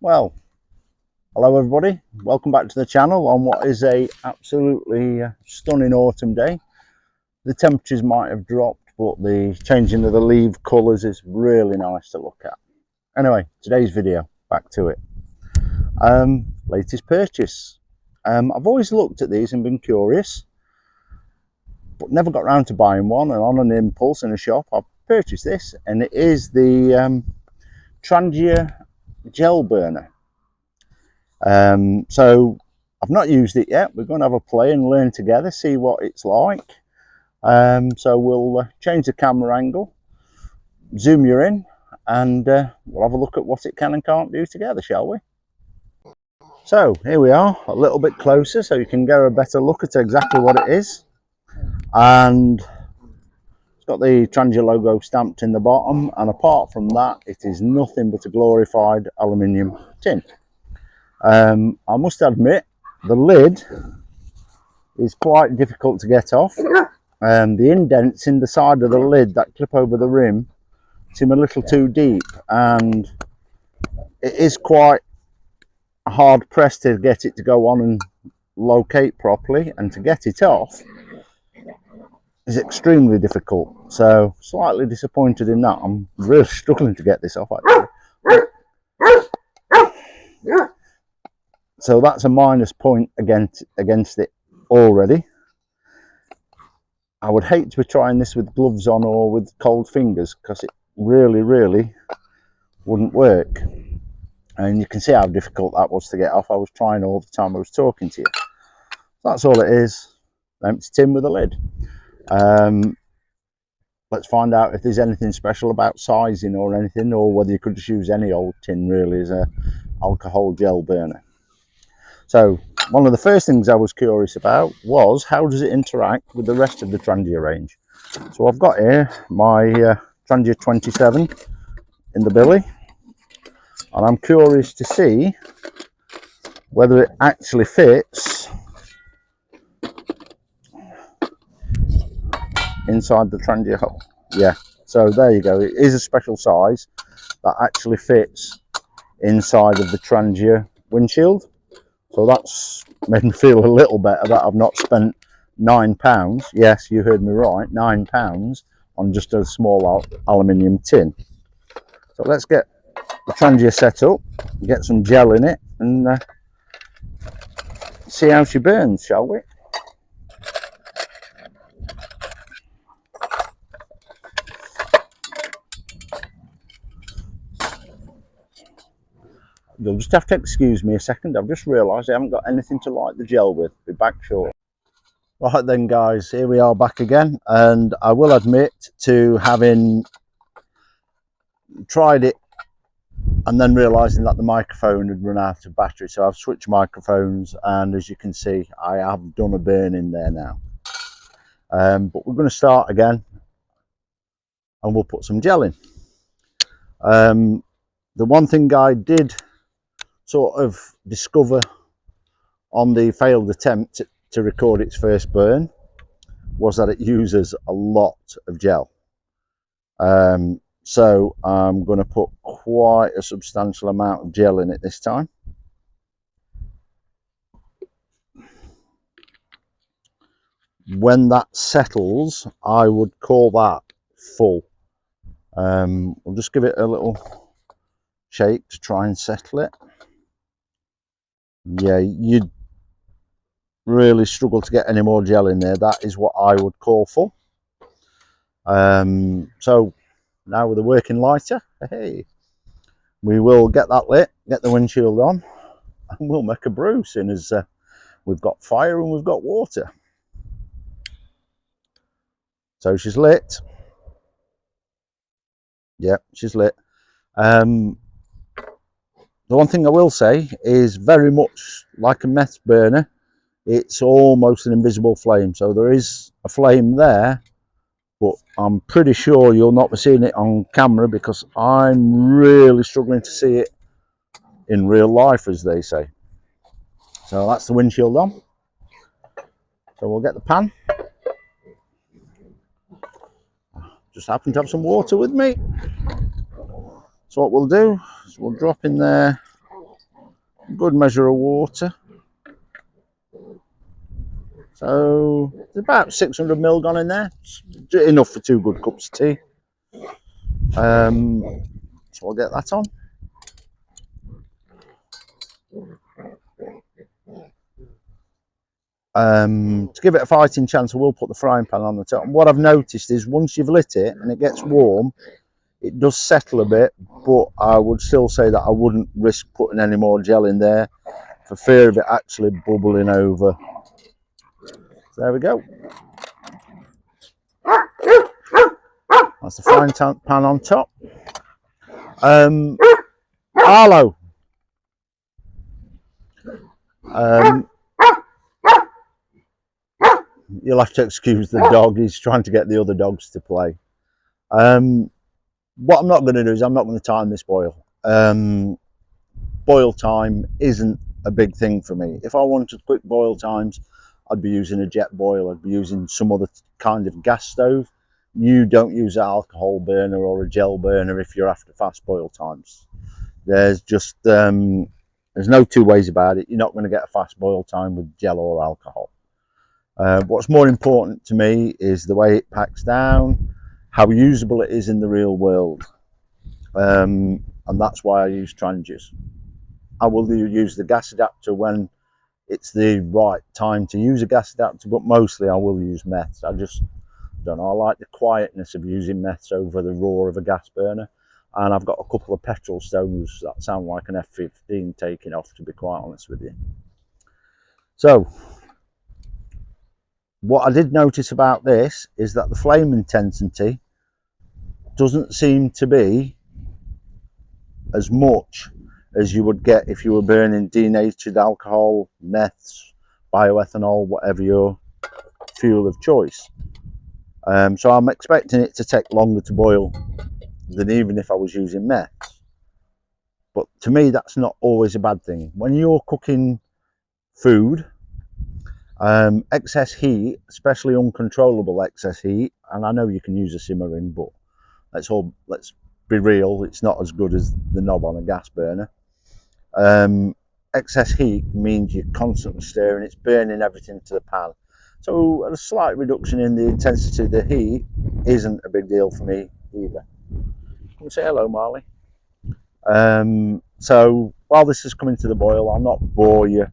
Well, hello everybody, welcome back to the channel on what is a absolutely stunning autumn day. The temperatures might have dropped, but the changing of the leaf colours is really nice to look at. Anyway, today's video, back to it. Latest purchase. I've always looked at these and been curious, but never got around to buying one, and on an impulse in a shop I've purchased this, and it is the Trangia gel burner. So I've not used it yet. We're going to have a play and learn together, see what it's like. So we'll change the camera angle, zoom you in, and we'll have a look at what it can and can't do together, shall we? So here we are, a little bit closer so you can get a better look at exactly what it is. And it's got the Trangia logo stamped in the bottom, and apart from that it is nothing but a glorified aluminium tin. I must admit the lid is quite difficult to get off. The indents in the side of the lid that clip over the rim seem a little too deep, and it is quite hard pressed to get it to go on and locate properly, and to get it off is extremely difficult. So slightly disappointed in that. I'm really struggling to get this off actually. So that's a minus point against it already. I would hate to be trying this with gloves on or with cold fingers, because it really wouldn't work. And you can see how difficult that was to get off. I was trying all the time I was talking to you. That's all it is, an empty tin with a lid. Let's find out if there's anything special about sizing or anything, or whether you could just use any old tin really as a alcohol gel burner. So one of the first things I was curious about was, how does it interact with the rest of the Trangia range? So I've got here my Trangia 27 in the billy, and I'm curious to see whether it actually fits inside the Trangia hole. Yeah, so there you go. It is a special size that actually fits inside of the Trangia windshield. So that's made me feel a little better that I've not spent £9, yes, you heard me right, £9 on just a small aluminium tin. So let's get the Trangia set up, get some gel in it, and see how she burns, shall we? You'll just have to excuse me a second. I've just realised I haven't got anything to light the gel with. Be back shortly. Right then guys, here we are back again, and I will admit to having tried it and then realising that the microphone had run out of battery, so I've switched microphones, and as you can see I have done a burn in there now. But we're going to start again and we'll put some gel in. The one thing I did sort of discover on the failed attempt to record its first burn was that it uses a lot of gel. So I'm going to put quite a substantial amount of gel in it this time. When that settles, I would call that full. We'll just give it a little shake to try and settle it. Yeah, you'd really struggle to get any more gel in there. That is what I would call full. So now with the working lighter, hey, we will get that lit, get the windshield on, and we'll make a brew as soon as we've got fire and we've got water. So she's lit. Yeah, she's lit. The one thing I will say is, very much like a meth burner, it's almost an invisible flame. So there is a flame there, but I'm pretty sure you'll not be seeing it on camera, because I'm really struggling to see it in real life, as they say. So that's the windshield on. So we'll get the pan. Just happen to have some water with me. So what we'll do is we'll drop in there good measure of water. So there's about 600 ml gone in there. It's enough for 2 good cups of tea. So I'll get that on. To give it a fighting chance, I will put the frying pan on the top. And what I've noticed is once you've lit it and it gets warm, it does settle a bit, but I would still say that I wouldn't risk putting any more gel in there for fear of it actually bubbling over. So there we go. That's the frying pan on top. Arlo. You'll have to excuse the dog. He's trying to get the other dogs to play. What I'm not going to do is I'm not going to time this boil. Boil time isn't a big thing for me. If I wanted quick boil times, I'd be using a jet boil. I'd be using some other kind of gas stove. You don't use an alcohol burner or a gel burner if you're after fast boil times. There's just there's no two ways about it. You're not going to get a fast boil time with gel or alcohol. What's more important to me is the way it packs down, how usable it is in the real world, and that's why I use Trangias. I will use the gas adapter when it's the right time to use a gas adapter, but mostly I will use meths. I just don't know, I like the quietness of using meths over the roar of a gas burner. And I've got a couple of petrol stoves that sound like an F-15 taking off, to be quite honest with you. So what I did notice about this is that the flame intensity doesn't seem to be as much as you would get if you were burning denatured alcohol, meths, bioethanol, whatever your fuel of choice. So I'm expecting it to take longer to boil than even if I was using meths. But to me, that's not always a bad thing. When you're cooking food, excess heat, especially uncontrollable excess heat, and I know you can use a simmering, but let's be real, it's not as good as the knob on a gas burner. Excess heat means you're constantly stirring, it's burning everything to the pan. So a slight reduction in the intensity of the heat isn't a big deal for me either. Can you say hello, Marley? So while this is coming to the boil, I'll not bore you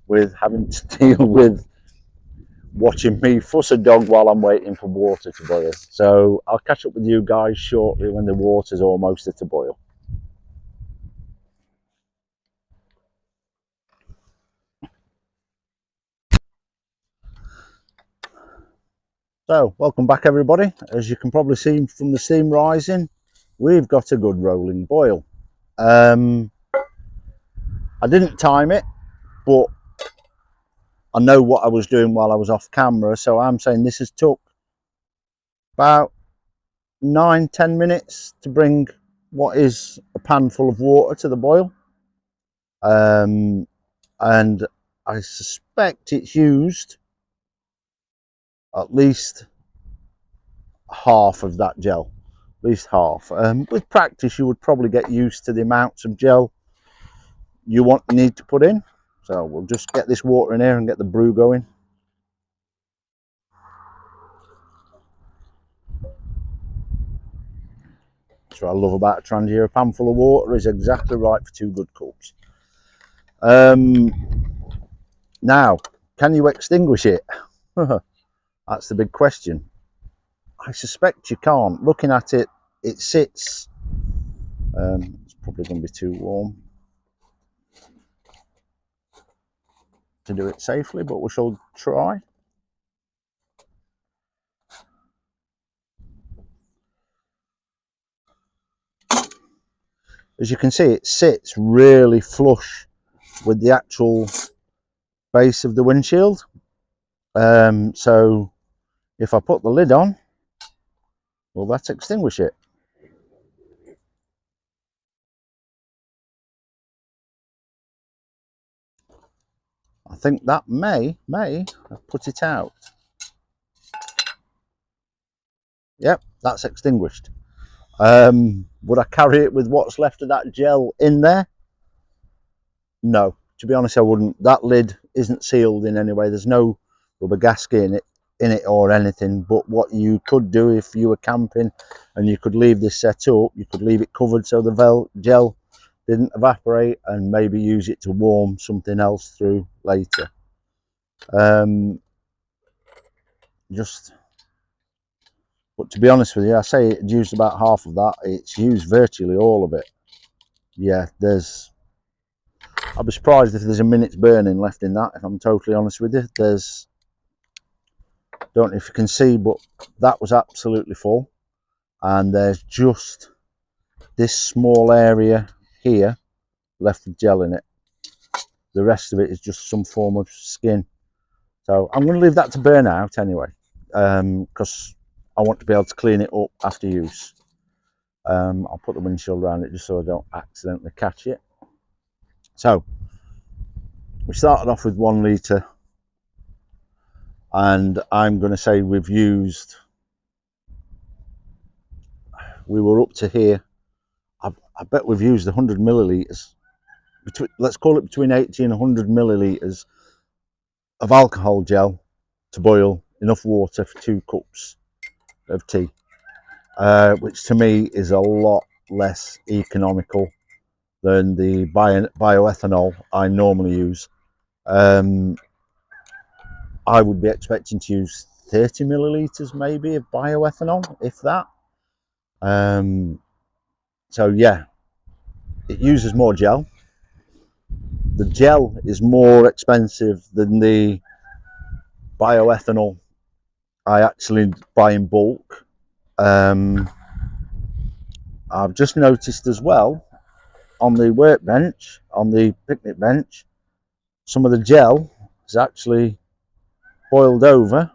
with having to deal with watching me fuss a dog while I'm waiting for water to boil. So I'll catch up with you guys shortly when the water's almost at a boil. So welcome back everybody. As you can probably see from the steam rising, we've got a good rolling boil. I didn't time it, but I know what I was doing while I was off camera, so I'm saying this has took about 9-10 minutes to bring what is a pan full of water to the boil, and I suspect it's used at least half of that gel, at least half. With practice you would probably get used to the amounts of gel you need to put in. So we'll just get this water in here and get the brew going. That's what I love about a Trangia. A pan full of water is exactly right for 2 good cups. Now, can you extinguish it? That's the big question. I suspect you can't. Looking at it, it sits. It's probably going to be too warm to do it safely, but we shall try. As you can see, it sits really flush with the actual base of the windshield. So if I put the lid on, will that extinguish it? I think that may have put it out. Yep, that's extinguished. Would I carry it with what's left of that gel in there? No, to be honest, I wouldn't. That lid isn't sealed in any way. There's no rubber gasket in it or anything. But what you could do if you were camping and you could leave this set up, you could leave it covered so the gel didn't evaporate, and maybe use it to warm something else through later. But to be honest with you, I say it used about half of that. It's used virtually all of it. Yeah, I'd be surprised if there's a minute's burning left in that, if I'm totally honest with you. Don't know if you can see, but that was absolutely full. And there's just this small area here left with gel in it. The rest of it is just some form of skin. So I'm going to leave that to burn out anyway, because I want to be able to clean it up after use. I'll put the windshield around it just so I don't accidentally catch it. So we started off with 1 litre, and I'm going to say we were up to here. I bet we've used 100 millilitres. Let's call it between 80 and 100 millilitres of alcohol gel to boil enough water for 2 cups of tea, which to me is a lot less economical than the bioethanol I normally use. I would be expecting to use 30 millilitres maybe of bioethanol, if that. So yeah, it uses more gel. The gel is more expensive than the bioethanol I actually buy in bulk. I've just noticed as well on the workbench, on the picnic bench, some of the gel is actually boiled over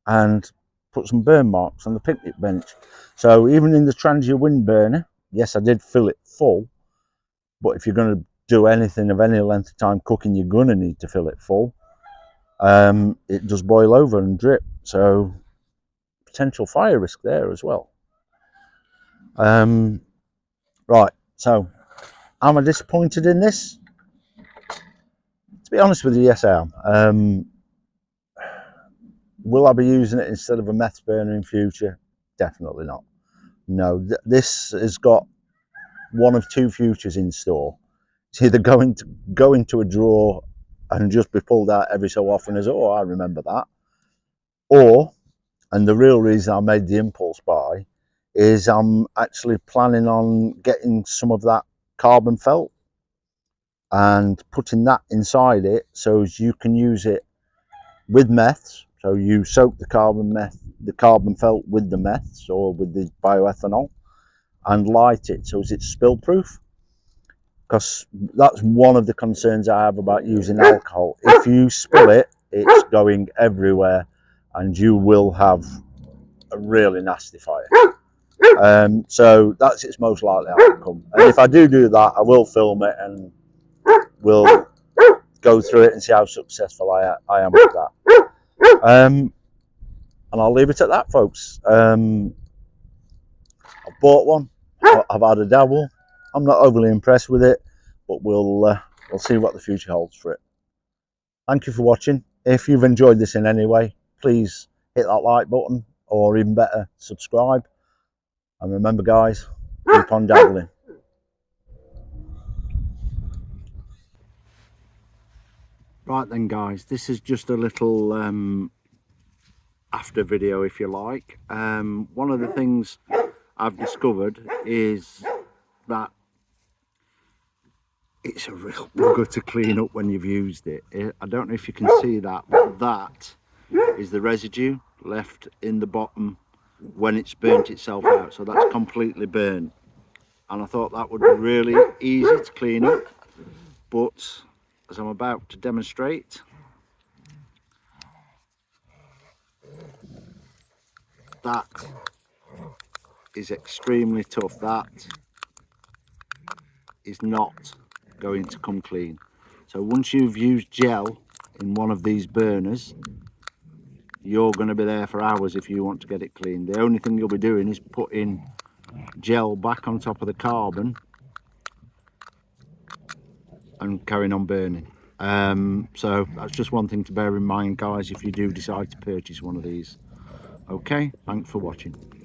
and put some burn marks on the picnic bench. So even in the Trangia wind burner, yes, I did fill it full, but if you're going to do anything of any length of time cooking, you're going to need to fill it full. It does boil over and drip, so potential fire risk there as well. Right, so am I disappointed in this? To be honest with you, yes I am. Will I be using it instead of a meth burner in future? Definitely not. No, this has got one of 2 futures in store. It's either go into a drawer and just be pulled out every so often as, oh, I remember that. Or, and the real reason I made the impulse buy, is I'm actually planning on getting some of that carbon felt and putting that inside it so as you can use it with meths. So you soak the carbon felt with the meths or with the bioethanol and light it so it's spill proof. Because that's one of the concerns I have about using alcohol. If you spill it, it's going everywhere and you will have a really nasty fire. So that's its most likely outcome. And if I do that, I will film it and we'll go through it and see how successful I am with that. And I'll leave it at that, folks. I've bought one. I've had a dabble. I'm not overly impressed with it, but we'll see what the future holds for it. Thank you for watching. If you've enjoyed this in any way, please hit that like button, or even better, subscribe. And remember, guys, keep on dabbling. Right then, guys, this is just a little after video, if you like. One of the things I've discovered is that it's a real bugger to clean up when you've used it. I don't know if you can see that, but that is the residue left in the bottom when it's burnt itself out. So that's completely burnt, and I thought that would be really easy to clean up, but as I'm about to demonstrate, that is extremely tough. That is not going to come clean. So once you've used gel in one of these burners, you're going to be there for hours if you want to get it clean. The only thing you'll be doing is putting gel back on top of the carbon and carrying on burning. So that's just one thing to bear in mind, guys, if you do decide to purchase one of these. Okay, thanks for watching.